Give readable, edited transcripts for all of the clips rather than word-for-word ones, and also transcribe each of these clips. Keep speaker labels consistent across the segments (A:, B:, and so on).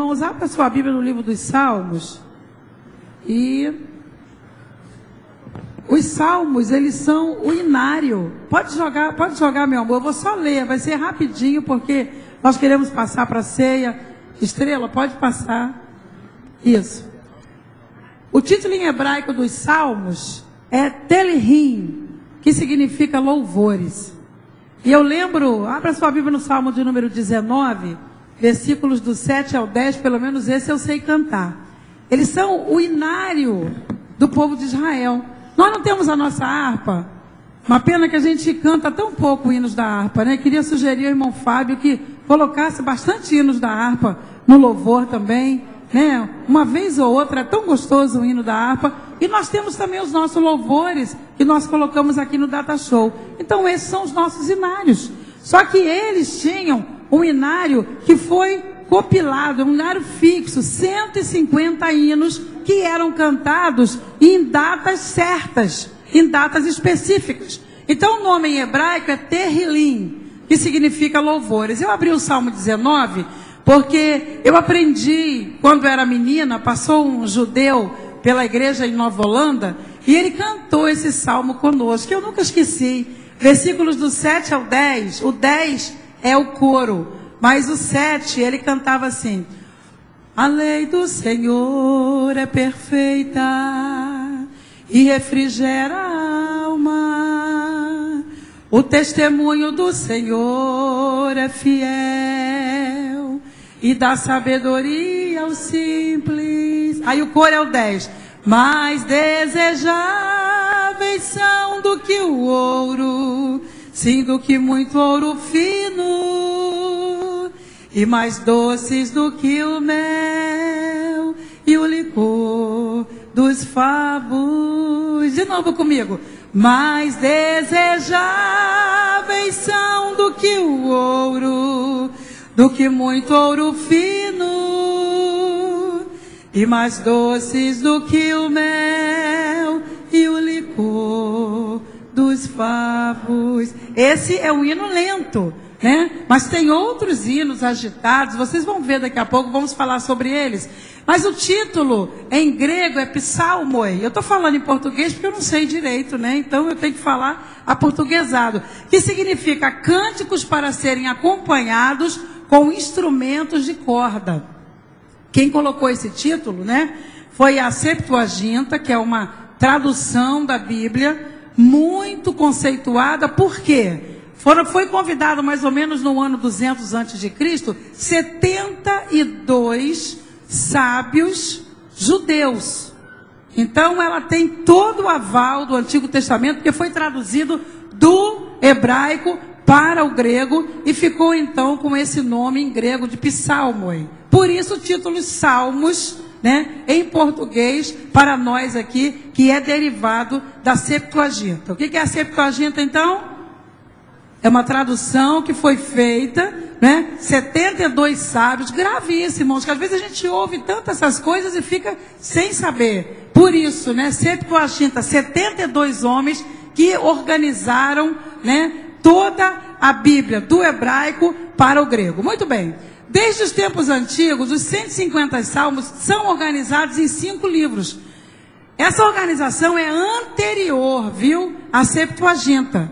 A: irmãos, abra sua Bíblia no livro dos Salmos. E os Salmos, eles são o inário. Pode jogar, meu amor. Eu vou só ler, vai ser rapidinho, porque nós queremos passar para a ceia. Estrela, pode passar. Isso. O título em hebraico dos Salmos é Telhim, que significa louvores. E eu lembro, abra sua Bíblia no Salmo de número 19, versículos do 7 ao 10, pelo menos esse eu sei cantar. Eles são o inário do povo de Israel. Nós não temos a nossa harpa. Uma pena que a gente canta tão pouco hinos da harpa, né? Queria sugerir ao irmão Fábio que colocasse bastante hinos da harpa no louvor também, né? Uma vez ou outra, é tão gostoso o hino da harpa. E nós temos também os nossos louvores, que nós colocamos aqui no Data Show. Então esses são os nossos inários. Só que eles tinham um inário que foi compilado, um inário fixo, 150 hinos que eram cantados em datas certas, em datas específicas. Então o nome em hebraico é Tehillim, que significa louvores. Eu abri o Salmo 19, porque eu aprendi, quando era menina, passou um judeu pela igreja em Nova Holanda, e ele cantou esse salmo conosco, que eu nunca esqueci. Versículos do 7 ao 10, o 10 é o coro, mas o 7 ele cantava assim: a lei do Senhor é perfeita e refrigera a alma, o testemunho do Senhor é fiel e dá sabedoria ao simples. Aí o coro é o 10. Mais desejáveis são do que o ouro, sim, do que muito ouro fino, e mais doces do que o mel e o licor dos favos. De novo comigo. Mais desejáveis são do que o ouro, do que muito ouro fino, e mais doces do que o mel e o licor dos favos. Esse é um hino lento, né? Mas tem outros hinos agitados, vocês vão ver daqui a pouco, vamos falar sobre eles. Mas o título em grego é psalmoi. Eu estou falando em português porque eu não sei direito, né? Então eu tenho que falar aportuguesado, que significa cânticos para serem acompanhados com instrumentos de corda. Quem colocou esse título, né, foi a Septuaginta, que é uma tradução da Bíblia muito conceituada. Por quê? Foi convidado mais ou menos no ano 200 a.C., 72 sábios judeus. Então ela tem todo o aval do Antigo Testamento, porque foi traduzido do hebraico para o grego e ficou então com esse nome em grego de psalmoi. Por isso o título Salmos, né, em português, para nós aqui, que é derivado da Septuaginta. O que é a Septuaginta então? É uma tradução que foi feita, né, 72 sábios. Grave isso, irmãos, que às vezes a gente ouve tantas essas coisas e fica sem saber. Por isso, né, Septuaginta, 72 homens que organizaram, né, toda a Bíblia, do hebraico para o grego. Muito bem. Desde os tempos antigos, os 150 salmos são organizados em 5 livros. Essa organização é anterior, viu, à Septuaginta.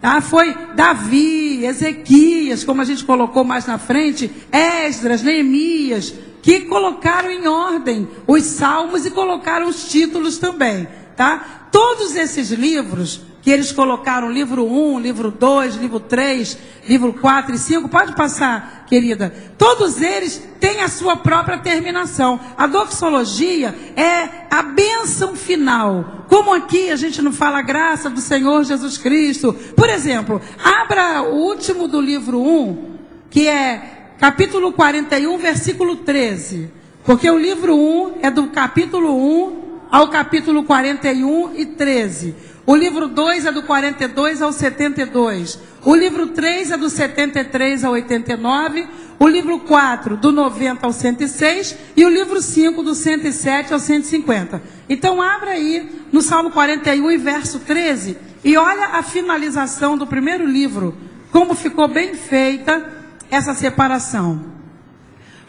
A: Tá? Foi Davi, Ezequias, como a gente colocou mais na frente, Esdras, Neemias, que colocaram em ordem os salmos e colocaram os títulos também. Tá? Todos esses livros que eles colocaram, livro 1, livro 2, livro 3, livro 4 e 5, pode passar, querida. Todos eles têm a sua própria terminação. A doxologia é a bênção final. Como aqui a gente não fala a graça do Senhor Jesus Cristo. Por exemplo, abra o último do livro 1, que é capítulo 41, versículo 13. Porque o livro 1 é do capítulo 1 ao capítulo 41 e 13. O livro 2 é do 42 ao 72. O livro 3 é do 73 ao 89. O livro 4 do 90 ao 106. E o livro 5 do 107 ao 150. Então abra aí no Salmo 41 e verso 13. E olha a finalização do primeiro livro. Como ficou bem feita essa separação.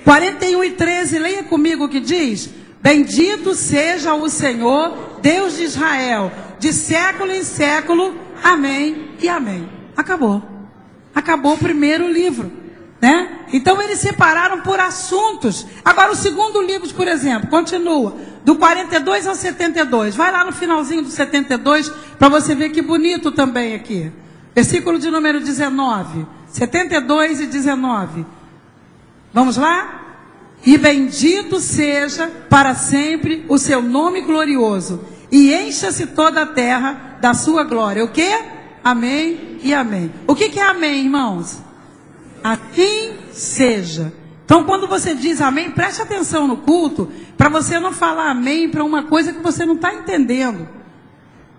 A: 41:13, leia comigo o que diz: bendito seja o Senhor, Deus de Israel, de século em século, amém e amém. Acabou. Acabou o primeiro livro, né? Então eles separaram por assuntos. Agora o segundo livro, por exemplo, continua, do 42 ao 72. Vai lá no finalzinho do 72, para você ver que bonito também aqui. Versículo de número 19. 72 e 19. Vamos lá? E bendito seja para sempre o seu nome glorioso, e encha-se toda a terra da sua glória. O quê? Amém e amém. O que é amém, irmãos? Assim seja. Então, quando você diz amém, preste atenção no culto, para você não falar amém para uma coisa que você não está entendendo.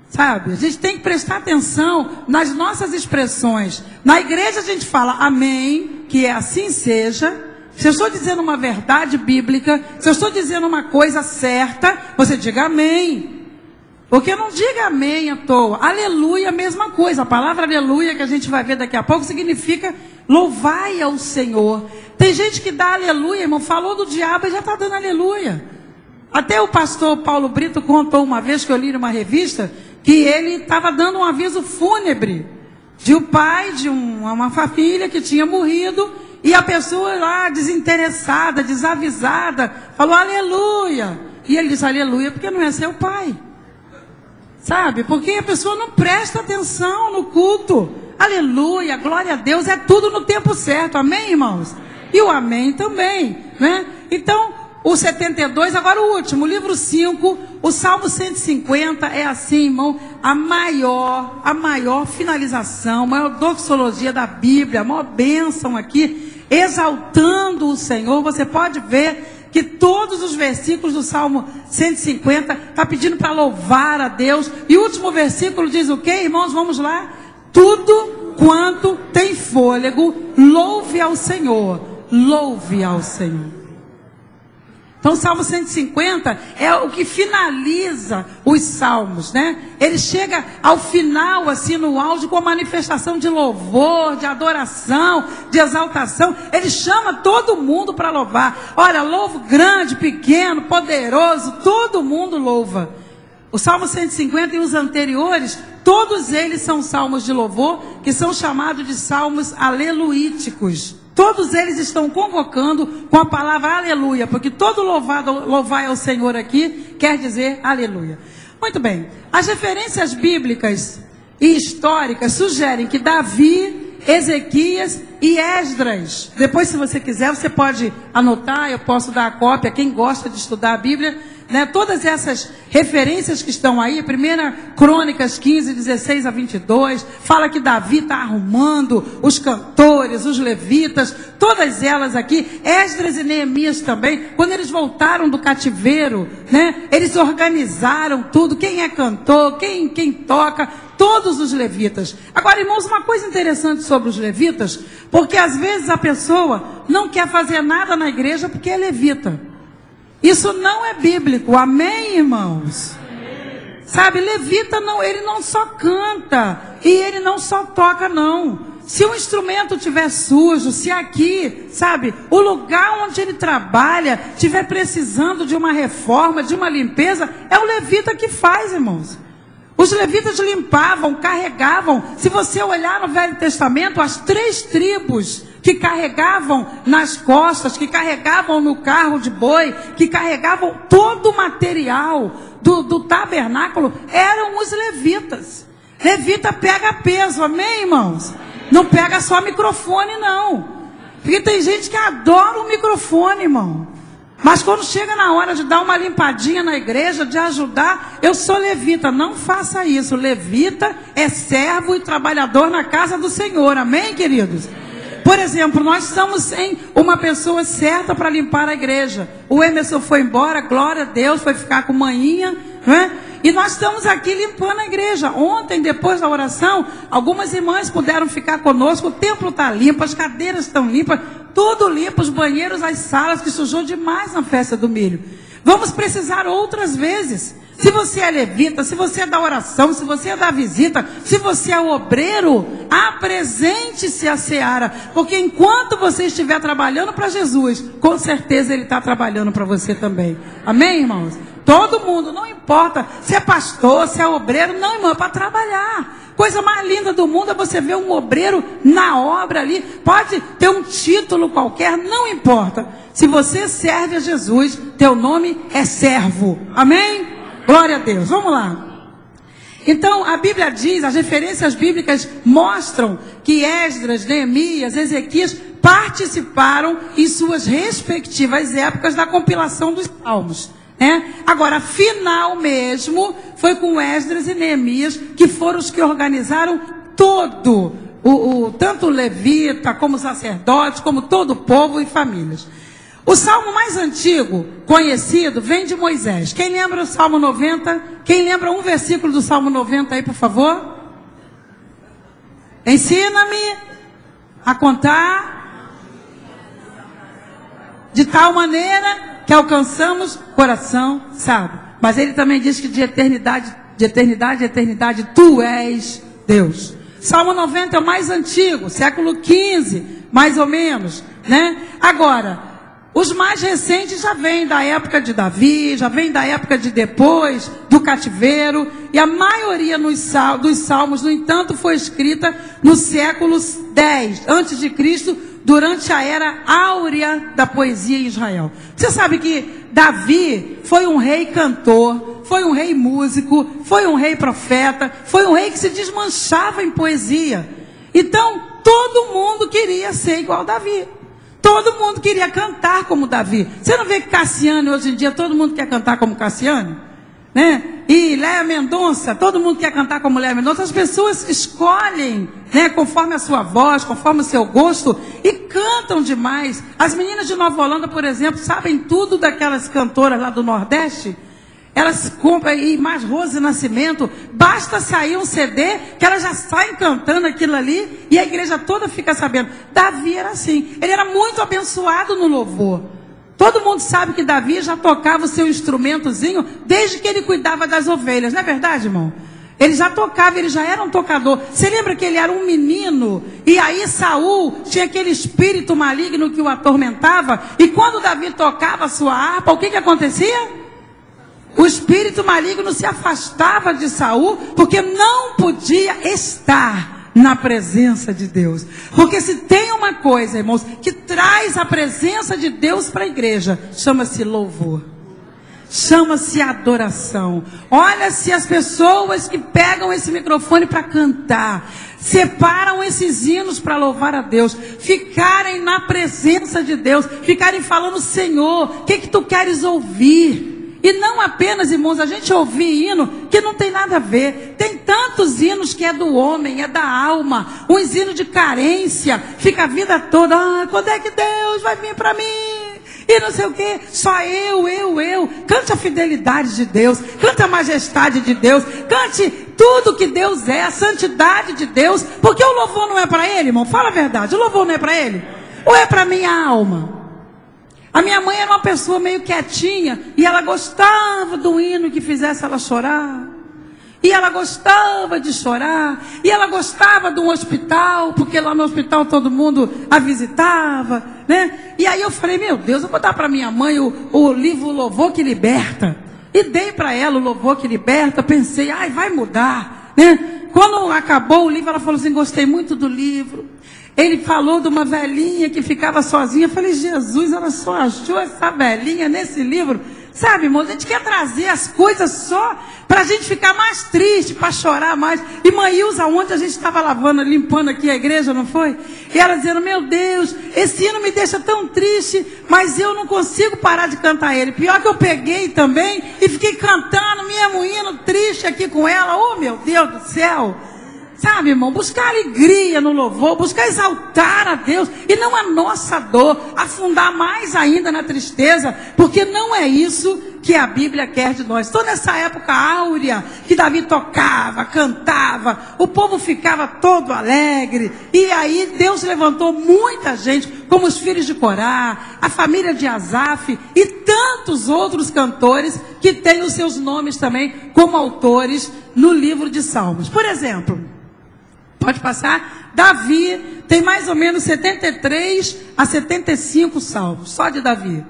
A: Sabe? A gente tem que prestar atenção nas nossas expressões. Na igreja a gente fala amém, que é assim seja. Se eu estou dizendo uma verdade bíblica, se eu estou dizendo uma coisa certa, você diga amém. Porque não diga amém à toa. Aleluia, a mesma coisa. A palavra aleluia, que a gente vai ver daqui a pouco, significa louvai ao Senhor. Tem gente que dá aleluia, irmão, falou do diabo e já está dando aleluia. Até o pastor Paulo Brito contou uma vez, que eu li numa revista, que ele estava dando um aviso fúnebre de um pai de uma família que tinha morrido. E a pessoa lá, desinteressada, desavisada, falou aleluia. E ele disse aleluia porque não é seu pai. Sabe? Porque a pessoa não presta atenção no culto. Aleluia, glória a Deus, é tudo no tempo certo. Amém, irmãos? E o amém também, né? Então, o 72, agora o último, o livro 5, o Salmo 150 é assim, irmão, a maior finalização, a maior doxologia da Bíblia, a maior bênção aqui, exaltando o Senhor. Você pode ver que todos os versículos do Salmo 150 está pedindo para louvar a Deus. E o último versículo diz o quê, irmãos? Vamos lá. Tudo quanto tem fôlego, louve ao Senhor. Louve ao Senhor. Então o Salmo 150 é o que finaliza os salmos, né? Ele chega ao final, assim, no auge, com a manifestação de louvor, de adoração, de exaltação. Ele chama todo mundo para louvar. Olha, louvo grande, pequeno, poderoso, todo mundo louva. O Salmo 150 e os anteriores, todos eles são salmos de louvor, que são chamados de salmos aleluíticos. Todos eles estão convocando com a palavra aleluia, porque todo louvai ao Senhor aqui quer dizer aleluia. Muito bem, as referências bíblicas e históricas sugerem que Davi, Ezequias e Esdras, depois se você quiser você pode anotar, eu posso dar a cópia, quem gosta de estudar a Bíblia, né? Todas essas referências que estão aí, 1 Crônicas 15, 16 a 22, fala que Davi está arrumando os cantores, os levitas, todas elas aqui, Esdras e Neemias também, quando eles voltaram do cativeiro, né? Eles organizaram tudo, quem é cantor, quem toca, todos os levitas. Agora, irmãos, uma coisa interessante sobre os levitas, porque às vezes a pessoa não quer fazer nada na igreja porque é levita. Isso não é bíblico, amém, irmãos? Sabe, levita não, ele não só canta e ele não só toca, não. Se o instrumento estiver sujo, se aqui, sabe, o lugar onde ele trabalha estiver precisando de uma reforma, de uma limpeza, é o levita que faz, irmãos. Os levitas limpavam, carregavam. Se você olhar no Velho Testamento, as 3 tribos que carregavam nas costas, que carregavam no carro de boi, que carregavam todo o material do tabernáculo, eram os levitas. Levita pega peso, amém, irmãos? Não pega só microfone, não. Porque tem gente que adora o microfone, irmão. Mas quando chega na hora de dar uma limpadinha na igreja, de ajudar, eu sou levita. Não faça isso. Levita é servo e trabalhador na casa do Senhor. Amém, queridos? Por exemplo, nós estamos sem uma pessoa certa para limpar a igreja. O Emerson foi embora, glória a Deus, foi ficar com manhinha, né? E nós estamos aqui limpando a igreja. Ontem, depois da oração, algumas irmãs puderam ficar conosco. O templo está limpo, as cadeiras estão limpas, tudo limpo, os banheiros, as salas, que sujou demais na festa do milho. Vamos precisar outras vezes. Se você é levita, se você é da oração, se você é da visita, se você é obreiro, apresente-se à seara. Porque enquanto você estiver trabalhando para Jesus, com certeza Ele está trabalhando para você também. Amém, irmãos? Todo mundo, não importa se é pastor, se é obreiro, não, irmão, é para trabalhar. Coisa mais linda do mundo é você ver um obreiro na obra ali. Pode ter um título qualquer, não importa. Se você serve a Jesus, teu nome é servo. Amém? Glória a Deus. Vamos lá. Então, a Bíblia diz, as referências bíblicas mostram que Esdras, Neemias, Ezequias participaram em suas respectivas épocas da compilação dos salmos. Agora, final mesmo, foi com Esdras e Neemias, que foram os que organizaram todo, tanto o levita, como sacerdotes, como todo o povo e famílias. O salmo mais antigo, conhecido, vem de Moisés. Quem lembra o Salmo 90? Quem lembra um versículo do Salmo 90 aí, por favor? Ensina-me a contar de tal maneira que alcançamos coração sábio. Mas ele também diz que de eternidade a eternidade, tu és Deus. Salmo 90 é o mais antigo, século XV, mais ou menos, Agora, os mais recentes já vêm da época de Davi, já vêm da época de depois, do cativeiro, e a maioria dos salmos, no entanto, foi escrita no século X, antes de Cristo, durante a era áurea da poesia em Israel. Você sabe que Davi foi um rei cantor, foi um rei músico, foi um rei profeta, foi um rei que se desmanchava em poesia. Então, todo mundo queria ser igual a Davi. Todo mundo queria cantar como Davi. Você não vê que Cassiane, hoje em dia, todo mundo quer cantar como Cassiane? E Léa Mendonça, todo mundo quer cantar como Léa Mendonça. As pessoas escolhem, conforme a sua voz, conforme o seu gosto, e cantam demais. As meninas de Nova Holanda, por exemplo, sabem tudo daquelas cantoras lá do Nordeste. Elas compram, e mais Rose Nascimento, basta sair um CD, que elas já saem cantando aquilo ali, e a igreja toda fica sabendo. Davi era assim, ele era muito abençoado no louvor. Todo mundo sabe que Davi já tocava o seu instrumentozinho, desde que ele cuidava das ovelhas, não é verdade, irmão? Ele já tocava, ele já era um tocador. Você lembra que ele era um menino, e aí Saul tinha aquele espírito maligno que o atormentava, e quando Davi tocava a sua harpa, o que acontecia? O espírito maligno se afastava de Saul, porque não podia estar na presença de Deus. Porque se tem uma coisa, irmãos, que traz a presença de Deus para a igreja, chama-se louvor. Chama-se adoração. Olha, se as pessoas que pegam esse microfone para cantar, separam esses hinos para louvar a Deus, ficarem na presença de Deus, ficarem falando, Senhor, o que tu queres ouvir? E não apenas, irmãos, a gente ouvir hino que não tem nada a ver. Tem tantos hinos que é do homem, é da alma. Uns hinos de carência, fica a vida toda, quando é que Deus vai vir para mim? E não sei o que, só eu. Cante a fidelidade de Deus, cante a majestade de Deus, cante tudo que Deus é, a santidade de Deus. Porque o louvor não é para ele, irmão? Fala a verdade, o louvor não é para ele? Ou é para minha alma? A minha mãe era uma pessoa meio quietinha, e ela gostava do hino que fizesse ela chorar. E ela gostava de chorar, e ela gostava de um hospital, porque lá no hospital todo mundo a visitava, E aí eu falei, meu Deus, eu vou dar para minha mãe o livro Louvor que Liberta. E dei para ela o Louvor que Liberta, pensei, vai mudar, Quando acabou o livro, ela falou assim, gostei muito do livro. Ele falou de uma velhinha que ficava sozinha. Eu falei, Jesus, ela só achou essa velhinha nesse livro. Sabe, irmão, a gente quer trazer as coisas só para a gente ficar mais triste, para chorar mais. E Maílza, ontem a gente estava lavando, limpando aqui a igreja, não foi? E ela dizendo, meu Deus, esse hino me deixa tão triste, mas eu não consigo parar de cantar ele. Pior que eu peguei também e fiquei cantando mesmo hino triste aqui com ela. Oh, meu Deus do céu! Sabe, irmão, buscar alegria no louvor, buscar exaltar a Deus, e não a nossa dor, afundar mais ainda na tristeza, porque não é isso que a Bíblia quer de nós. Então, nessa época áurea, que Davi tocava, cantava, o povo ficava todo alegre, e aí Deus levantou muita gente, como os filhos de Corá, a família de Asaf, e tantos tantos outros cantores que têm os seus nomes também como autores no livro de Salmos. Por exemplo, pode passar, Davi tem mais ou menos 73 a 75 salmos, só de Davi.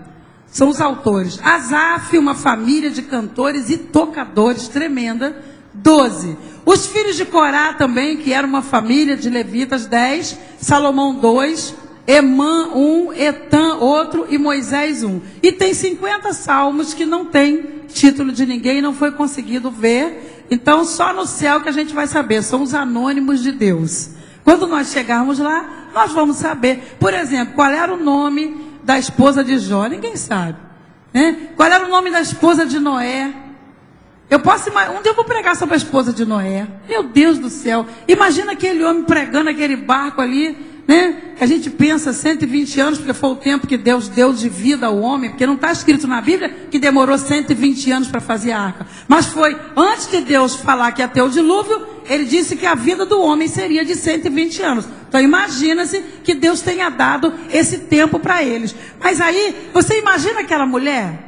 A: São os autores. Asaf, uma família de cantores e tocadores tremenda, 12. Os filhos de Corá também, que era uma família de levitas, 10. Salomão, 2. Emã, 1. Etã, outro. E Moisés, 1. E tem 50 salmos que não tem título de ninguém, não foi conseguido ver. Então, só no céu que a gente vai saber. São os anônimos de Deus. Quando nós chegarmos lá, nós vamos saber. Por exemplo, qual era o nome da esposa de Jó? Ninguém sabe, né? Qual era o nome da esposa de Noé? Eu posso imaginar, um dia eu vou pregar sobre a esposa de Noé. Meu Deus do céu, imagina aquele homem pregando aquele barco ali, né? A gente pensa 120 anos, porque foi o tempo que Deus deu de vida ao homem, porque não está escrito na Bíblia que demorou 120 anos para fazer a arca. Mas foi antes de Deus falar que ia ter o dilúvio, ele disse que a vida do homem seria de 120 anos. Então imagina-se que Deus tenha dado esse tempo para eles. Mas aí, você imagina aquela mulher?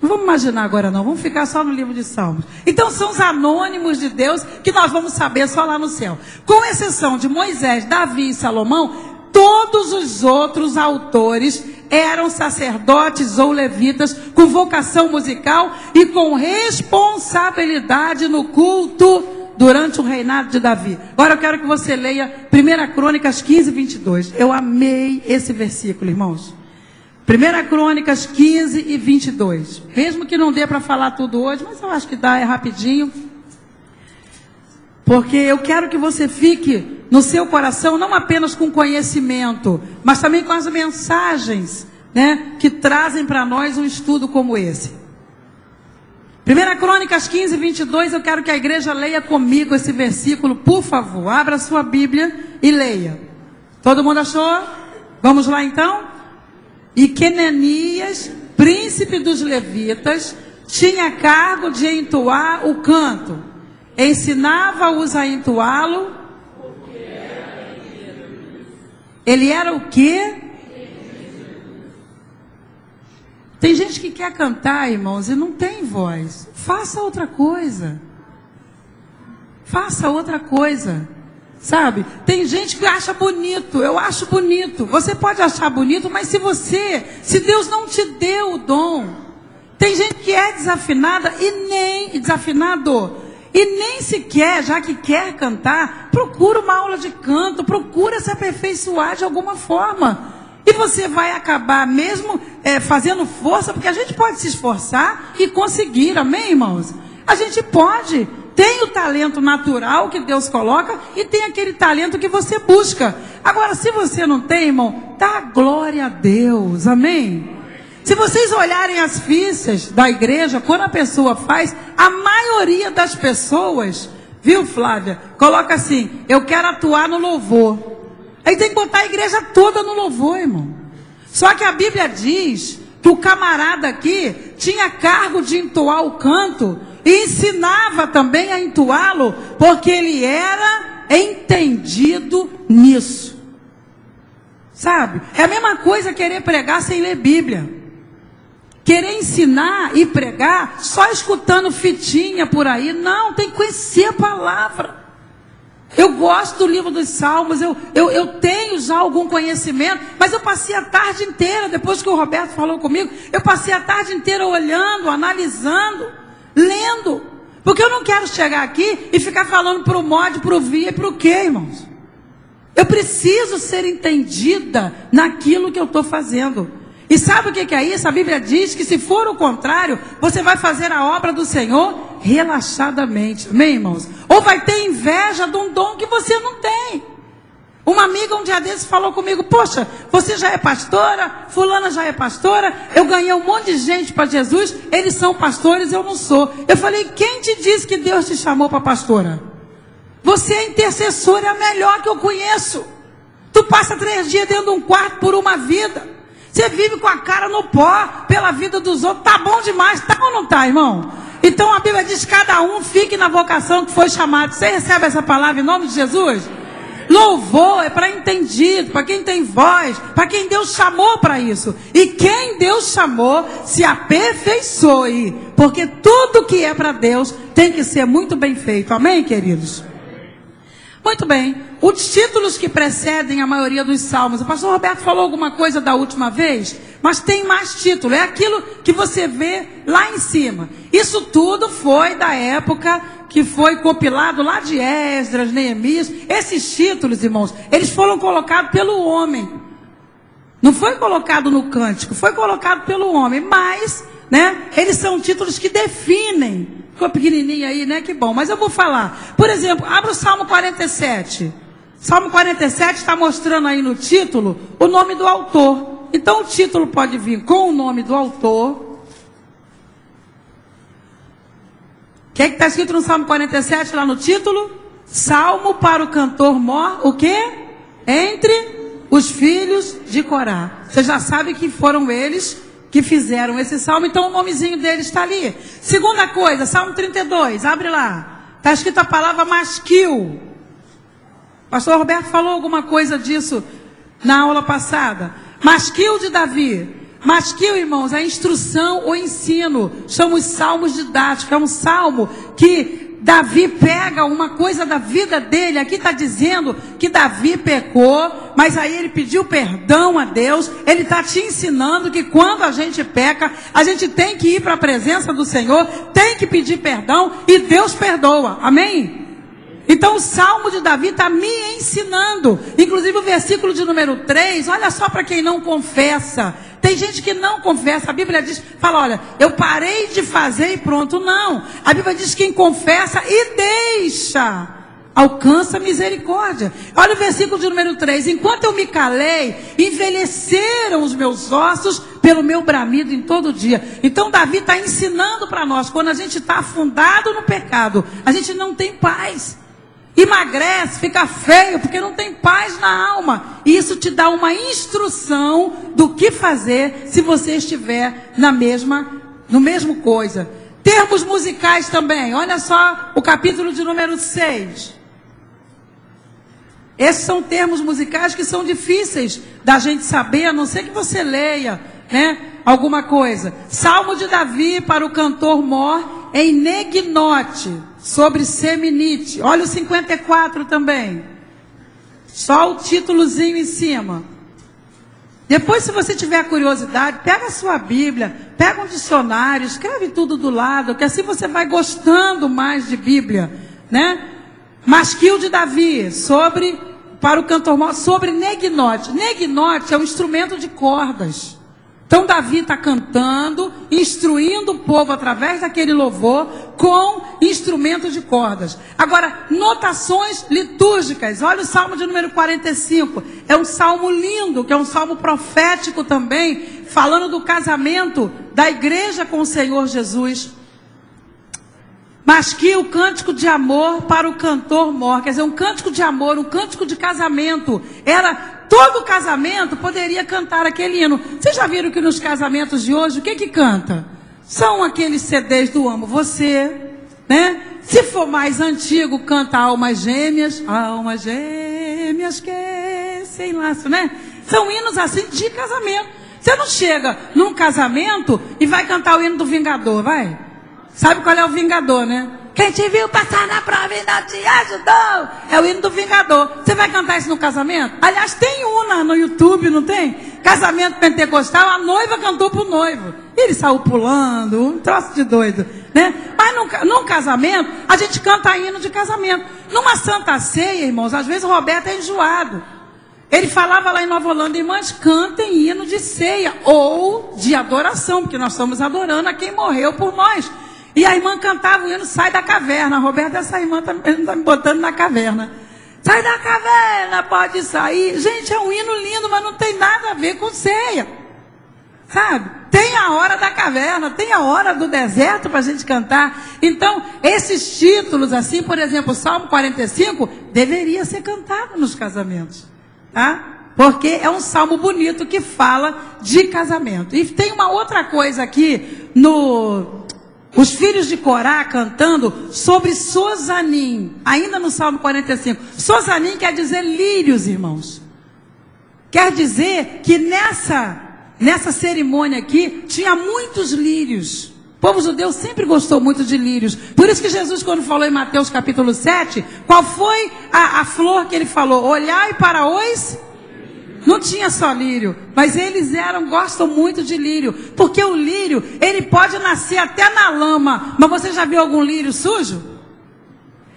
A: Não vamos imaginar agora não, vamos ficar só no livro de Salmos. Então são os anônimos de Deus que nós vamos saber só lá no céu. Com exceção de Moisés, Davi e Salomão, todos os outros autores eram sacerdotes ou levitas com vocação musical e com responsabilidade no culto durante o reinado de Davi. Agora eu quero que você leia 1 Crônicas 15, 22. Eu amei esse versículo, irmãos. 1 Crônicas 15 e 22. Mesmo que não dê para falar tudo hoje, mas eu acho que dá, é rapidinho. Porque eu quero que você fique no seu coração, não apenas com conhecimento, mas também com as mensagens, né, que trazem para nós um estudo como esse. 1 Crônicas 15, 22, eu quero que a igreja leia comigo esse versículo, por favor. Abra a sua Bíblia e leia. Todo mundo achou? Vamos lá então? E Quenanias, príncipe dos levitas, tinha cargo de entoar o canto. Ensinava-os a entoá-lo. Ele era o quê? Tem gente que quer cantar, irmãos, e não tem voz. Faça outra coisa. Faça outra coisa. Sabe? Tem gente que acha bonito. Eu acho bonito. Você pode achar bonito, mas se Deus não te deu o dom. Tem gente que é desafinada desafinado. E nem sequer, já que quer cantar, procura uma aula de canto, procura se aperfeiçoar de alguma forma. E você vai acabar mesmo fazendo força, porque a gente pode se esforçar e conseguir, amém, irmãos? A gente pode. Tem o talento natural que Deus coloca e tem aquele talento que você busca. Agora, se você não tem, irmão, dá glória a Deus, amém? Se vocês olharem as fichas da igreja, quando a pessoa faz, a maioria das pessoas, viu, Flávia, coloca assim: eu quero atuar no louvor. Aí tem que botar a igreja toda no louvor, irmão. Só que a Bíblia diz que o camarada aqui tinha cargo de entoar o canto e ensinava também a entoá-lo, porque ele era entendido nisso. Sabe? É a mesma coisa querer pregar sem ler Bíblia. Querer ensinar e pregar só escutando fitinha por aí. Não, tem que conhecer a palavra. Eu gosto do livro dos Salmos, eu tenho já algum conhecimento, mas eu passei a tarde inteira, depois que o Roberto falou comigo, eu passei a tarde inteira olhando, analisando, lendo, porque eu não quero chegar aqui e ficar falando para o mod, para o via e para o quê, irmãos? Eu preciso ser entendida naquilo que eu estou fazendo. E sabe o que é isso? A Bíblia diz que se for o contrário, você vai fazer a obra do Senhor relaxadamente. Amém, irmãos? Ou vai ter inveja de um dom que você não tem. Uma amiga um dia desses falou comigo: poxa, você já é pastora, fulana já é pastora, eu ganhei um monte de gente para Jesus, eles são pastores, eu não sou. Eu falei: quem te disse que Deus te chamou para pastora? Você é intercessora, é a melhor que eu conheço. Tu passa 3 dias dentro de um quarto por uma vida. Você vive com a cara no pó pela vida dos outros. Tá bom demais, tá ou não tá, irmão? Então a Bíblia diz: cada um fique na vocação que foi chamado. Você recebe essa palavra em nome de Jesus? Louvor é para entendido, para quem tem voz, para quem Deus chamou para isso. E quem Deus chamou, se aperfeiçoe, porque tudo que é para Deus tem que ser muito bem feito. Amém, queridos? Muito bem. Os títulos que precedem a maioria dos salmos, o pastor Roberto falou alguma coisa da última vez, mas tem mais título. É aquilo que você vê lá em cima. Isso tudo foi da época que foi compilado lá de Esdras, Neemias. Esses títulos, irmãos, eles foram colocados pelo homem. Não foi colocado no cântico, foi colocado pelo homem. Mas, né, eles são títulos que definem. Ficou pequenininho aí, né? Que bom. Mas eu vou falar. Por exemplo, abra o Salmo 47. Salmo 47 está mostrando aí no título o nome do autor. Então o título pode vir com o nome do autor. O que é que está escrito no Salmo 47 lá no título? Salmo para o cantor mor, o quê? Entre os filhos de Corá. Você já sabe que foram eles que fizeram esse salmo, então o nomezinho dele está ali. Segunda coisa, Salmo 32, abre lá. Está escrito a palavra masquil. Pastor Roberto falou alguma coisa disso na aula passada. Masquil de Davi. Masquil, irmãos, é instrução ou ensino. São os salmos didáticos. É um salmo que Davi pega uma coisa da vida dele. Aqui está dizendo que Davi pecou, mas aí ele pediu perdão a Deus. Ele está te ensinando que quando a gente peca, a gente tem que ir para a presença do Senhor, tem que pedir perdão e Deus perdoa. Amém? Então o Salmo de Davi está me ensinando. Inclusive o versículo de número 3, olha só para quem não confessa. Tem gente que não confessa. A Bíblia diz, fala, olha, eu parei de fazer e pronto. Não. A Bíblia diz que quem confessa e deixa, alcança misericórdia. Olha o versículo de número 3. Enquanto eu me calei, envelheceram os meus ossos pelo meu bramido em todo dia. Então Davi está ensinando para nós, quando a gente está afundado no pecado, a gente não tem paz. Emagrece, fica feio, porque não tem paz na alma. E isso te dá uma instrução do que fazer se você estiver no mesmo coisa. Termos musicais também. Olha só o capítulo de número 6. Esses são termos musicais que são difíceis da gente saber, a não ser que você leia, né, alguma coisa. Salmo de Davi para o cantor mor em Neginote, sobre Seminite. Olha o 54 também. Só o títulozinho em cima. Depois, se você tiver curiosidade, pega a sua Bíblia, pega um dicionário, escreve tudo do lado, que assim você vai gostando mais de Bíblia, né? Masquil de Davi, para o cantor mor, sobre Neginote. Neginote é um instrumento de cordas. Então Davi está cantando, instruindo o povo através daquele louvor com instrumentos de cordas. Agora, notações litúrgicas. Olha o Salmo de número 45. É um salmo lindo, que é um salmo profético também, falando do casamento da igreja com o Senhor Jesus. Mas que o cântico de amor para o cantor mor, quer dizer, um cântico de amor, um cântico de casamento. Todo casamento poderia cantar aquele hino. Vocês já viram que nos casamentos de hoje, o que canta? São aqueles CDs do Amo Você, né? Se for mais antigo, canta Almas Gêmeas que sem laço, né? São hinos assim de casamento. Você não chega num casamento e vai cantar o hino do Vingador, vai? Sabe qual é o Vingador, né? Quem te viu passar na prova e não te ajudou. É o hino do Vingador. Você vai cantar isso no casamento? Aliás, tem um no YouTube, não tem? Casamento pentecostal, a noiva cantou pro noivo. Ele saiu pulando, um troço de doido, né? Mas num casamento, a gente canta hino de casamento. Numa Santa Ceia, irmãos, às vezes o Roberto é enjoado. Ele falava lá em Nova Holanda, irmãs, cantem hino de ceia ou de adoração, porque nós estamos adorando a quem morreu por nós. E a irmã cantava o hino, sai da caverna. Roberto, essa irmã não está me botando na caverna. Sai da caverna, pode sair. Gente, é um hino lindo, mas não tem nada a ver com ceia. Sabe? Tem a hora da caverna, tem a hora do deserto para a gente cantar. Então, esses títulos assim, por exemplo, o Salmo 45, deveria ser cantado nos casamentos. Tá? Porque é um salmo bonito que fala de casamento. E tem uma outra coisa aqui no Os filhos de Corá cantando sobre Sozanim, ainda no Salmo 45. Sozanim quer dizer lírios, irmãos. Quer dizer que nessa cerimônia aqui, tinha muitos lírios. O povo judeu sempre gostou muito de lírios. Por isso que Jesus, quando falou em Mateus capítulo 7, qual foi a flor que ele falou? Olhai para os... Não tinha só lírio, mas eles gostam muito de lírio. Porque o lírio, ele pode nascer até na lama. Mas você já viu algum lírio sujo?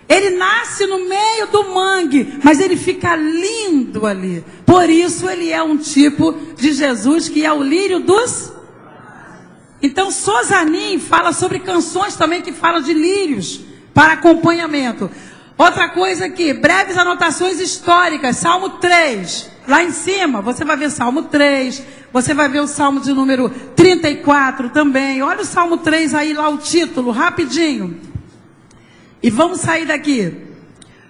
A: Ele nasce no meio do mangue, mas ele fica lindo ali. Por isso ele é um tipo de Jesus que é o lírio dos... Então Sozanim fala sobre canções também que falam de lírios para acompanhamento. Outra coisa aqui, breves anotações históricas, Salmo 3. Lá em cima, você vai ver Salmo 3, você vai ver o Salmo de número 34 também. Olha o Salmo 3 aí, lá o título, rapidinho. E vamos sair daqui.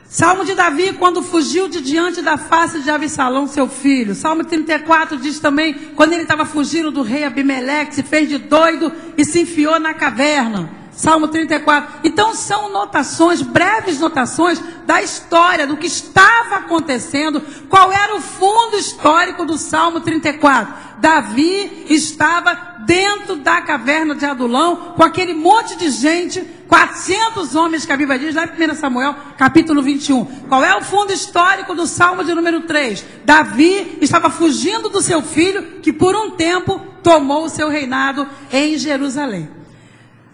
A: Salmo de Davi, quando fugiu de diante da face de Absalão, seu filho. Salmo 34 diz também, quando ele estava fugindo do rei Abimeleque, se fez de doido e se enfiou na caverna. Salmo 34. Então são notações, breves notações da história, do que estava acontecendo. Qual era o fundo histórico do Salmo 34? Davi estava dentro da caverna de Adulão, com aquele monte de gente, 400 homens que a Bíblia diz, lá em 1 Samuel, capítulo 21. Qual é o fundo histórico do Salmo de número 3? Davi estava fugindo do seu filho, que por um tempo tomou o seu reinado em Jerusalém.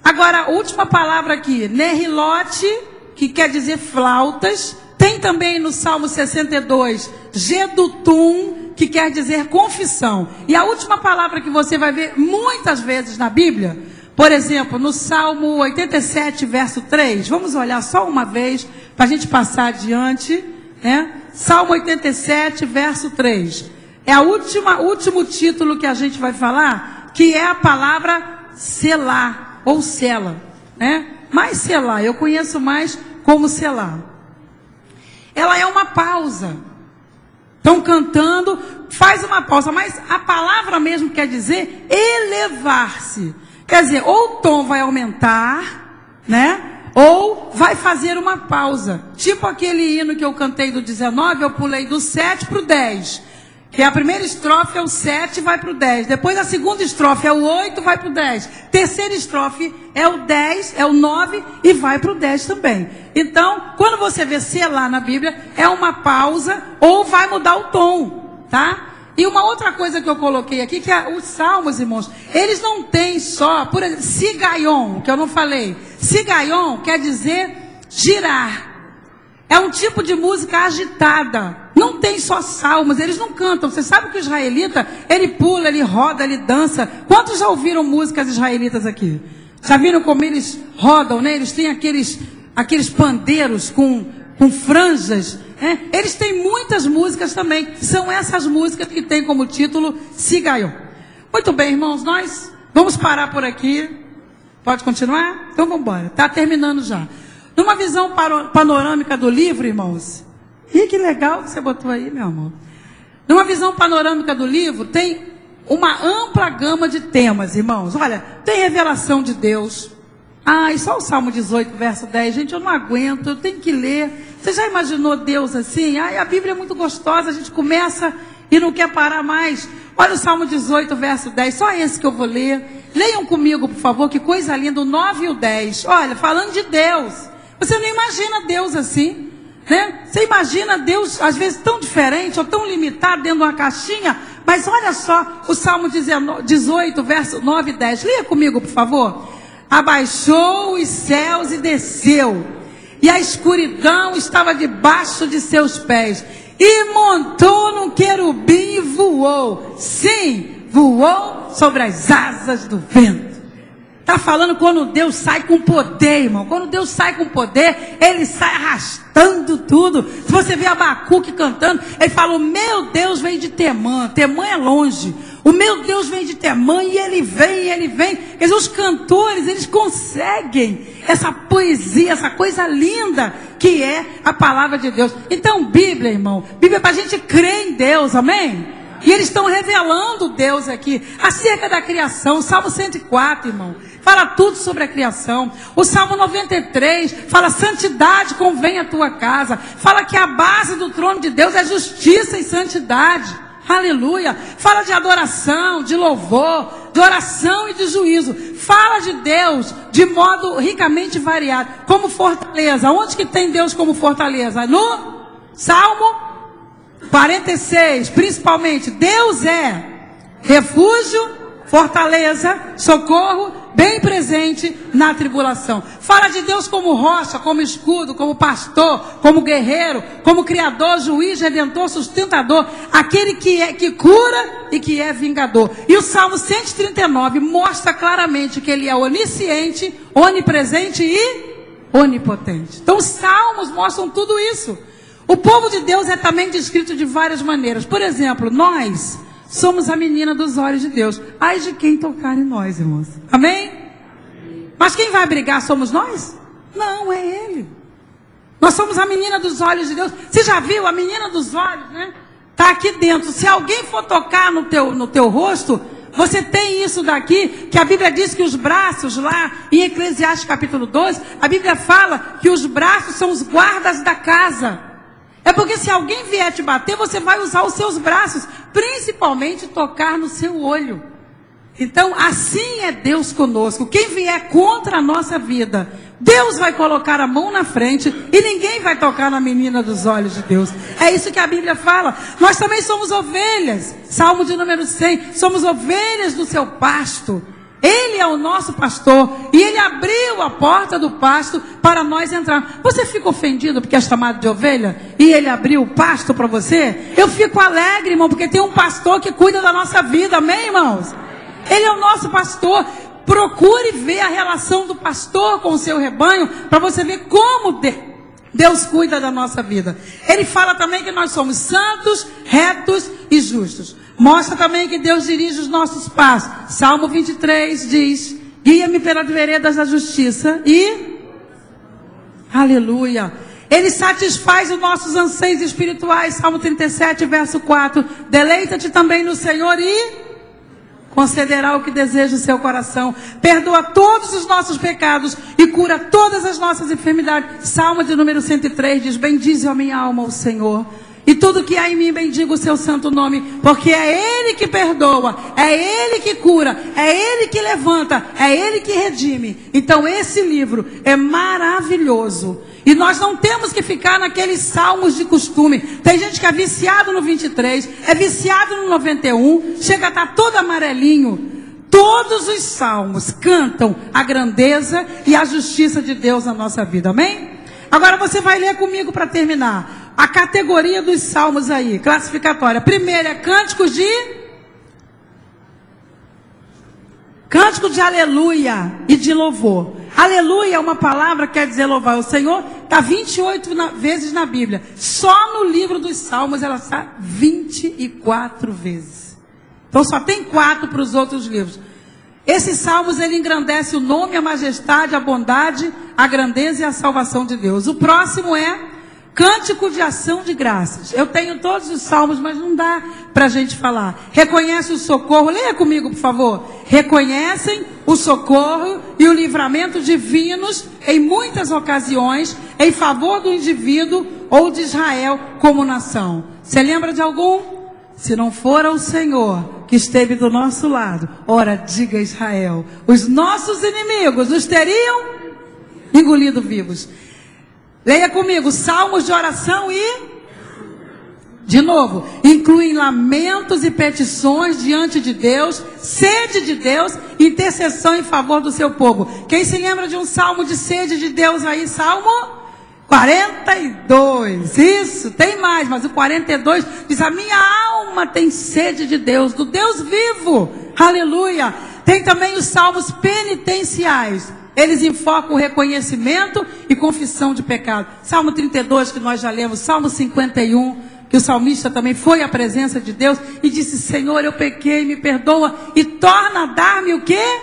A: Agora, a última palavra aqui, Nehilote, que quer dizer flautas. Tem também no Salmo 62, Gedutum, que quer dizer confissão. E a última palavra que você vai ver muitas vezes na Bíblia, por exemplo, no Salmo 87, verso 3. Vamos olhar só uma vez, para a gente passar adiante, né? Salmo 87, verso 3. É o último título que a gente vai falar, que é a palavra Selá. Ou Sela, né? Mas Selá, eu conheço mais como Selá. Ela é uma pausa. Estão cantando, faz uma pausa, mas a palavra mesmo quer dizer elevar-se. Quer dizer, ou o tom vai aumentar, né? Ou vai fazer uma pausa. Tipo aquele hino que eu cantei do 19, eu pulei do 7 para o 10. Que a primeira estrofe é o 7 e vai para o 10. Depois a segunda estrofe é o 8 e vai para o 10. Terceira estrofe é o 10, é o 9 e vai para o 10 também. Então, quando você vê Selá na Bíblia, é uma pausa ou vai mudar o tom, tá? E uma outra coisa que eu coloquei aqui, que é os salmos, irmãos, eles não têm só, por exemplo, Sigaion, que eu não falei. Sigaion quer dizer girar. É um tipo de música agitada. Não tem só salmos, eles não cantam. Você sabe que o israelita, ele pula, ele roda, ele dança. Quantos já ouviram músicas israelitas aqui? Já viram como eles rodam, né? Eles têm aqueles pandeiros com franjas. Né? Eles têm muitas músicas também. São essas músicas que tem como título Sigaion. Muito bem, irmãos, nós vamos parar por aqui. Pode continuar? Então vamos embora. Está terminando já. Numa visão panorâmica do livro, irmãos. Ih, que legal que você botou aí, meu amor. Numa visão panorâmica do livro, tem uma ampla gama de temas, irmãos. Olha, tem revelação de Deus. E só o Salmo 18, verso 10. Gente, eu não aguento, eu tenho que ler. Você já imaginou Deus assim? A Bíblia é muito gostosa, a gente começa e não quer parar mais. Olha o Salmo 18, verso 10. Só esse que eu vou ler. Leiam comigo, por favor, que coisa linda, o 9 e o 10. Olha, falando de Deus. Você não imagina Deus assim, né? Você imagina Deus, às vezes, tão diferente ou tão limitado dentro de uma caixinha. Mas olha só o Salmo 18, verso 9 e 10. Leia comigo, por favor. Abaixou os céus e desceu, e a escuridão estava debaixo de seus pés. E montou num querubim e voou. Sim, voou sobre as asas do vento. Está falando quando Deus sai com poder, irmão. Quando Deus sai com poder, Ele sai arrastando tudo. Se você vê Abacuque cantando, ele fala, o meu Deus vem de Temã. Temã é longe. O meu Deus vem de Temã e Ele vem. Quer dizer, os cantores, eles conseguem essa poesia, essa coisa linda que é a palavra de Deus. Então, Bíblia, irmão. Bíblia é para a gente crer em Deus, amém? E eles estão revelando Deus aqui, acerca da criação. Salmo 104, irmão, fala tudo sobre a criação. O Salmo 93 fala: santidade convém à tua casa. Fala que a base do trono de Deus é justiça e santidade. Aleluia. Fala de adoração, de louvor, de oração e de juízo. Fala de Deus de modo ricamente variado, como fortaleza. Onde que tem Deus como fortaleza? No Salmo 46, principalmente. Deus é refúgio, fortaleza, socorro, bem presente na tribulação. Fala de Deus como rocha, como escudo, como pastor, como guerreiro, como criador, juiz, redentor, sustentador, aquele que cura e que é vingador. E o Salmo 139 mostra claramente que ele é onisciente, onipresente e onipotente. Então os salmos mostram tudo isso. O povo de Deus é também descrito de várias maneiras. Por exemplo, nós somos a menina dos olhos de Deus. Ai de quem tocar em nós, irmãos. Amém? Mas quem vai brigar somos nós? Não, é Ele. Nós somos a menina dos olhos de Deus. Você já viu a menina dos olhos, né? Está aqui dentro. Se alguém for tocar no teu rosto, você tem isso daqui, que a Bíblia diz que os braços lá, em Eclesiastes capítulo 12, a Bíblia fala que os braços são os guardas da casa. É porque se alguém vier te bater, você vai usar os seus braços, principalmente tocar no seu olho. Então, assim é Deus conosco. Quem vier contra a nossa vida, Deus vai colocar a mão na frente e ninguém vai tocar na menina dos olhos de Deus. É isso que a Bíblia fala. Nós também somos ovelhas. Salmo de número 100. Somos ovelhas do seu pasto. Ele é o nosso pastor e Ele abriu a porta do pasto para nós entrar. Você fica ofendido porque é chamado de ovelha e Ele abriu o pasto para você? Eu fico alegre, irmão, porque tem um pastor que cuida da nossa vida, amém, irmãos? Ele é o nosso pastor. Procure ver a relação do pastor com o seu rebanho para você ver como Deus cuida da nossa vida. Ele fala também que nós somos santos, retos e justos. Mostra também que Deus dirige os nossos passos. Salmo 23 diz: guia-me pelas veredas da justiça e... aleluia. Ele satisfaz os nossos anseios espirituais. Salmo 37, verso 4. Deleita-te também no Senhor e... concederá o que deseja o seu coração. Perdoa todos os nossos pecados e cura todas as nossas enfermidades. Salmo de número 103 diz: bendize a minha alma o Senhor, e tudo que há em mim bendiga o seu santo nome, porque é Ele que perdoa, é Ele que cura, é Ele que levanta, é Ele que redime. Então esse livro é maravilhoso. E nós não temos que ficar naqueles salmos de costume. Tem gente que é viciado no 23, é viciado no 91, chega a estar todo amarelinho. Todos os salmos cantam a grandeza e a justiça de Deus na nossa vida, amém? Agora você vai ler comigo para terminar a categoria dos salmos aí, classificatória. Primeiro é cântico de aleluia e de louvor. Aleluia é uma palavra que quer dizer louvar o Senhor. Está 28 vezes na Bíblia. Só no livro dos Salmos ela está 24 vezes. Então só tem 4 para os outros livros. Esses salmos ele engrandece o nome, a majestade, a bondade, a grandeza e a salvação de Deus. O próximo é cântico de ação de graças. Eu tenho todos os salmos, mas não dá para a gente falar. Reconhece o socorro. Leia comigo, por favor. Reconhecem o socorro e o livramento divinos em muitas ocasiões em favor do indivíduo ou de Israel como nação. Você lembra de algum? Se não for o Senhor que esteve do nosso lado, ora, diga a Israel, os nossos inimigos nos teriam engolido vivos. Leia comigo, salmos de oração e... de novo, incluem lamentos e petições diante de Deus, sede de Deus, intercessão em favor do seu povo. Quem se lembra de um salmo de sede de Deus aí? Salmo 42. Isso, tem mais, mas o 42 diz: a minha alma tem sede de Deus, do Deus vivo. Aleluia. Tem também os salmos penitenciais. Eles enfocam o reconhecimento e confissão de pecado. Salmo 32, que nós já lemos. Salmo 51, que o salmista também foi à presença de Deus e disse: Senhor, eu pequei, me perdoa e torna a dar-me o quê?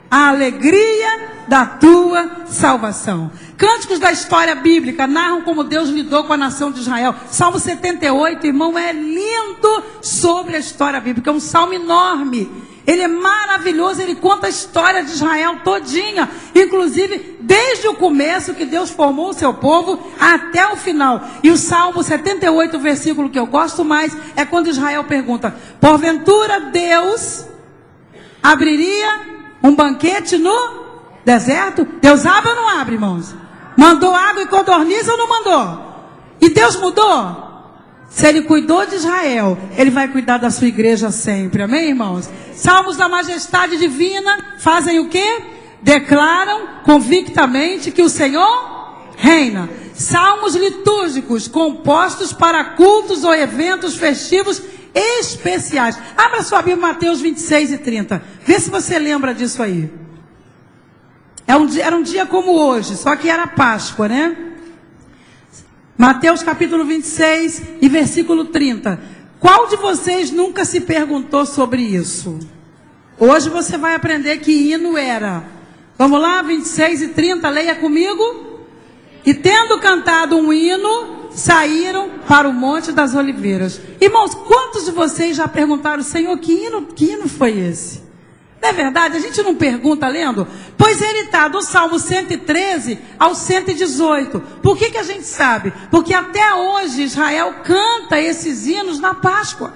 A: a alegria da tua salvação. Cânticos da história bíblica narram como Deus lidou com a nação de Israel. Salmo 78, irmão, é lindo sobre a história bíblica. É um salmo enorme. Ele é maravilhoso, ele conta a história de Israel todinha. Inclusive, desde o começo que Deus formou o seu povo até o final. E o Salmo 78, o versículo que eu gosto mais, é quando Israel pergunta: porventura Deus abriria um banquete no deserto? Deus abre ou não abre, irmãos? Mandou água e codorniz ou não mandou? E Deus mudou? Se Ele cuidou de Israel, Ele vai cuidar da sua igreja sempre. Amém, irmãos? Salmos da majestade divina fazem o quê? Declaram convictamente que o Senhor reina. Salmos litúrgicos compostos para cultos ou eventos festivos especiais. Abra sua Bíblia, Mateus 26 e 30. Vê se você lembra disso aí. Era um dia como hoje, só que era Páscoa, né? Mateus capítulo 26 e versículo 30. Qual de vocês nunca se perguntou sobre isso? Hoje você vai aprender que hino era. Vamos lá, 26 e 30, leia comigo. E tendo cantado um hino, saíram para o Monte das Oliveiras. Irmãos, quantos de vocês já perguntaram: Senhor, que hino foi esse? Não é verdade? A gente não pergunta lendo? Pois ele está do Salmo 113 ao 118. Por que a gente sabe? Porque até hoje Israel canta esses hinos na Páscoa.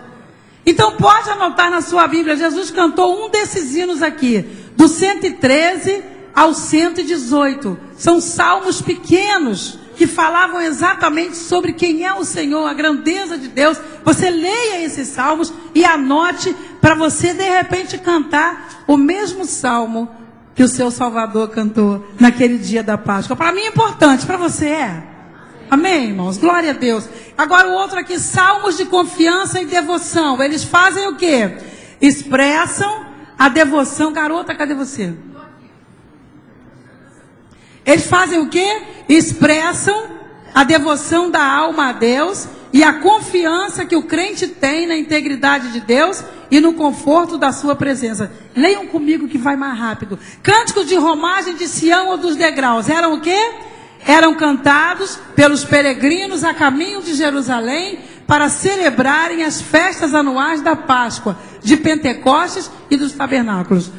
A: Então pode anotar na sua Bíblia, Jesus cantou um desses hinos aqui, do 113 ao 118. São salmos pequenos, que falavam exatamente sobre quem é o Senhor, a grandeza de Deus. Você leia esses salmos e anote para você de repente cantar o mesmo salmo que o seu Salvador cantou naquele dia da Páscoa. Para mim é importante, para você é? Amém, irmãos? Glória a Deus. Agora o outro aqui, salmos de confiança e devoção. Eles fazem o quê? Expressam a devoção. Garota, cadê você? Eles fazem o quê? Expressam a devoção da alma a Deus e a confiança que o crente tem na integridade de Deus e no conforto da sua presença. Leiam comigo que vai mais rápido. Cânticos de romagem de Sião ou dos degraus. Eram o quê? Eram cantados pelos peregrinos a caminho de Jerusalém para celebrarem as festas anuais da Páscoa, de Pentecostes e dos tabernáculos.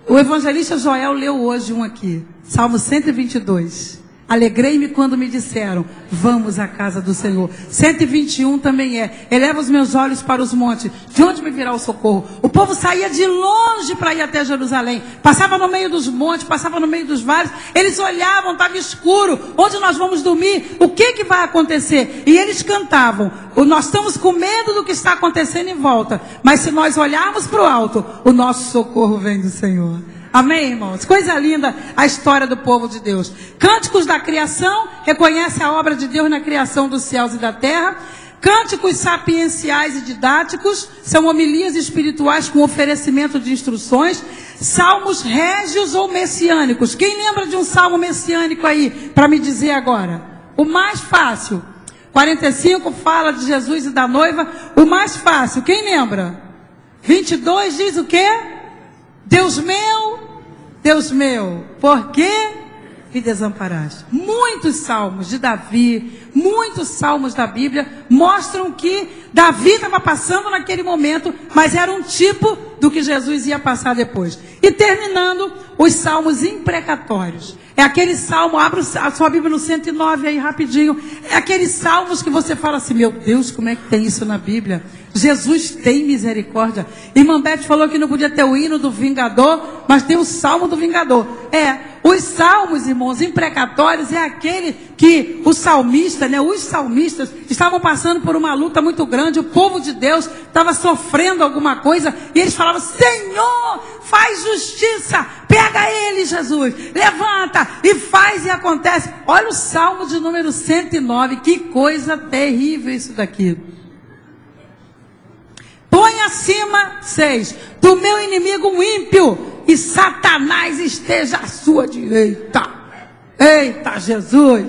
A: O evangelista Joel leu hoje um aqui, Salmo 122. Alegrei-me quando me disseram: vamos à casa do Senhor. 121 também é: eleva os meus olhos para os montes, de onde me virá o socorro? O povo saía de longe para ir até Jerusalém, passava no meio dos montes, passava no meio dos vales. Eles olhavam, estava escuro, onde nós vamos dormir? O que vai acontecer? E eles cantavam: nós estamos com medo do que está acontecendo em volta, mas se nós olharmos para o alto, o nosso socorro vem do Senhor. Amém, irmãos? Coisa linda a história do povo de Deus. Cânticos da criação, reconhece a obra de Deus na criação dos céus e da terra. Cânticos sapienciais e didáticos, são homilias espirituais com oferecimento de instruções. Salmos régios ou messiânicos. Quem lembra de um salmo messiânico aí, para me dizer agora? O mais fácil. 45 fala de Jesus e da noiva. O mais fácil, quem lembra? 22 diz o quê? Deus meu, por que me desamparaste? Muitos salmos de Davi, muitos salmos da Bíblia mostram que Davi estava passando naquele momento, mas era um tipo do que Jesus ia passar depois. E terminando, os salmos imprecatórios. É aquele salmo, abra a sua Bíblia no 109 aí rapidinho. É aqueles salmos que você fala assim: meu Deus, como é que tem isso na Bíblia? Jesus tem misericórdia. Irmã Beth falou que não podia ter o hino do vingador, mas tem o salmo do vingador. Os salmos, irmãos, imprecatórios, é aquele que o salmista, os salmistas estavam passando por uma luta muito grande. O povo de Deus estava sofrendo alguma coisa e eles falavam: Senhor, faz justiça, pega ele, Jesus, levanta e faz, e acontece. Olha o salmo de número 109, que coisa terrível isso daqui. Põe acima, 6, do meu inimigo um ímpio, e Satanás esteja à sua direita. Eita, Jesus!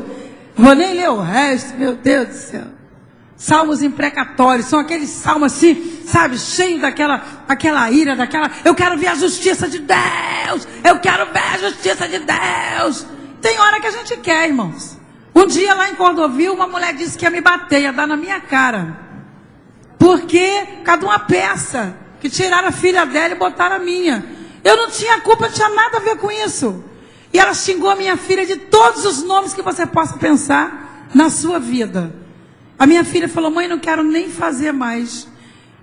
A: Vou nem ler o resto, meu Deus do céu. salmos imprecatórios, são aqueles salmos assim, sabe, cheio daquela ira, eu quero ver a justiça de Deus, eu quero ver a justiça de Deus. Tem hora que a gente quer, irmãos. Um dia lá em Cordovil, uma mulher disse que ia me bater, ia dar na minha cara. Porque, por causa de uma peça, que tiraram a filha dela e botaram a minha. Eu não tinha culpa, não tinha nada a ver com isso. E ela xingou a minha filha de todos os nomes que você possa pensar na sua vida. A minha filha falou, mãe, não quero nem fazer mais.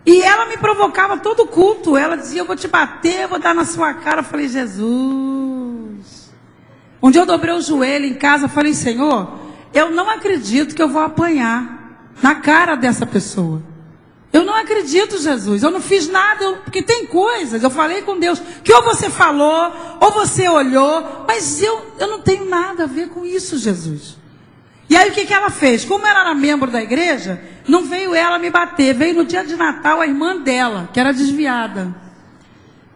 A: E ela me provocava todo culto. Ela dizia, eu vou te bater, eu vou dar na sua cara. Eu falei, Jesus. Um dia eu dobrei o joelho em casa, falei, Senhor, eu não acredito que eu vou apanhar na cara dessa pessoa. Eu não acredito, Jesus, eu não fiz nada, porque tem coisas, eu falei com Deus, que ou você falou, ou você olhou, mas eu não tenho nada a ver com isso, Jesus. E aí o que ela fez? Como ela era membro da igreja, não veio ela me bater, veio no dia de Natal a irmã dela, que era desviada.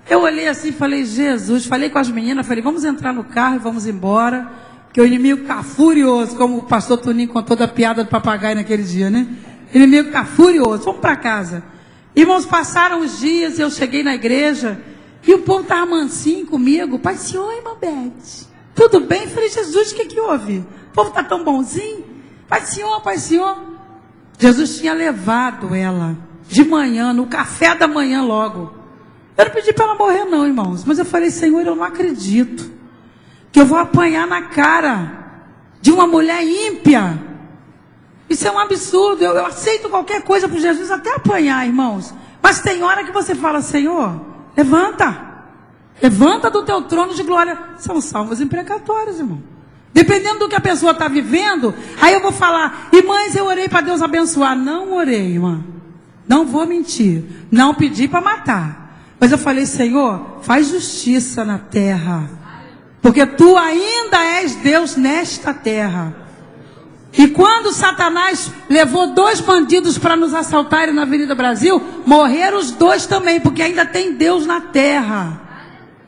A: Eu olhei assim e falei, Jesus, falei com as meninas, falei, vamos entrar no carro e vamos embora, porque o inimigo está furioso, como o pastor Toninho contou da piada do papagaio naquele dia, né? O inimigo está furioso, vamos para casa. Irmãos, passaram os dias, eu cheguei na igreja, e o povo estava mansinho comigo, Pai Senhor, irmã Beth, tudo bem? Eu falei, Jesus, o que houve? O povo está tão bonzinho? Pai Senhor. Jesus tinha levado ela, de manhã, no café da manhã logo. Eu não pedi para ela morrer não, irmãos, mas eu falei, Senhor, eu não acredito, que eu vou apanhar na cara de uma mulher ímpia. Isso é um absurdo, eu aceito qualquer coisa por Jesus, até apanhar, irmãos. Mas tem hora que você fala, Senhor, levanta do teu trono de glória. São salmos imprecatórios, irmão. Dependendo do que a pessoa está vivendo, aí eu vou falar, irmãs, eu orei para Deus abençoar. Não orei, irmã, não vou mentir, não pedi para matar. Mas eu falei, Senhor, faz justiça na terra, porque tu ainda és Deus nesta terra. E quando Satanás levou 2 bandidos para nos assaltarem na Avenida Brasil, morreram os 2 também, porque ainda tem Deus na terra.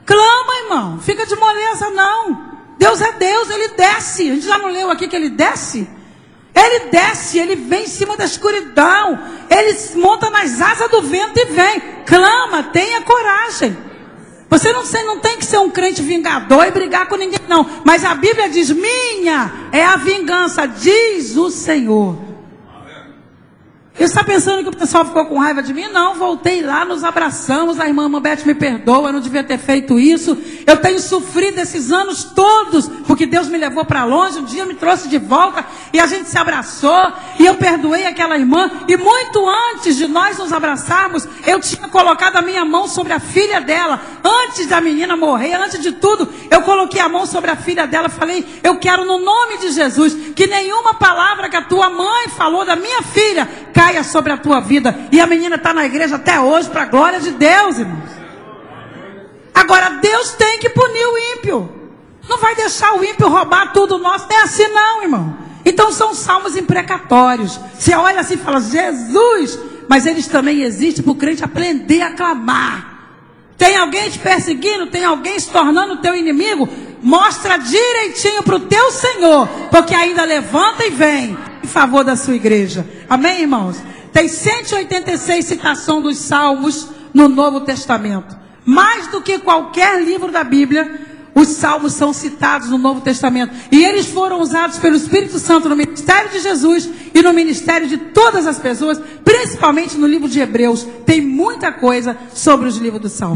A: Clama, irmão, fica de moleza não. Deus é Deus, Ele desce. A gente já não leu aqui que Ele desce? Ele desce, Ele vem em cima da escuridão, Ele monta nas asas do vento e vem. Clama, tenha coragem. Você não tem que ser um crente vingador e brigar com ninguém, não. Mas a Bíblia diz, minha é a vingança, diz o Senhor. Você está pensando que o pessoal ficou com raiva de mim? Não, voltei lá, nos abraçamos, a irmã Beth me perdoa, eu não devia ter feito isso. Eu tenho sofrido esses anos todos, porque Deus me levou para longe, um dia me trouxe de volta, e a gente se abraçou, e eu perdoei aquela irmã, e muito antes de nós nos abraçarmos, eu tinha colocado a minha mão sobre a filha dela, antes da menina morrer, antes de tudo, eu coloquei a mão sobre a filha dela, falei, eu quero no nome de Jesus, que nenhuma palavra que a tua mãe falou da minha filha, caia sobre a tua vida. E a menina está na igreja até hoje, para a glória de Deus, irmãos. Agora, Deus tem que punir o ímpio. Não vai deixar o ímpio roubar tudo nosso. Não é assim não, irmão. Então são salmos imprecatórios. Você olha assim e fala, Jesus, mas eles também existem para o crente aprender a clamar. Tem alguém te perseguindo, tem alguém se tornando teu inimigo, mostra direitinho para o teu Senhor, porque ainda levanta e vem em favor da sua igreja. Amém, irmãos? Tem 186 citações dos salmos no Novo Testamento. Mais do que qualquer livro da Bíblia, os salmos são citados no Novo Testamento. E eles foram usados pelo Espírito Santo no ministério de Jesus e no ministério de todas as pessoas, principalmente no livro de Hebreus. Tem muita coisa sobre os livros dos salmos.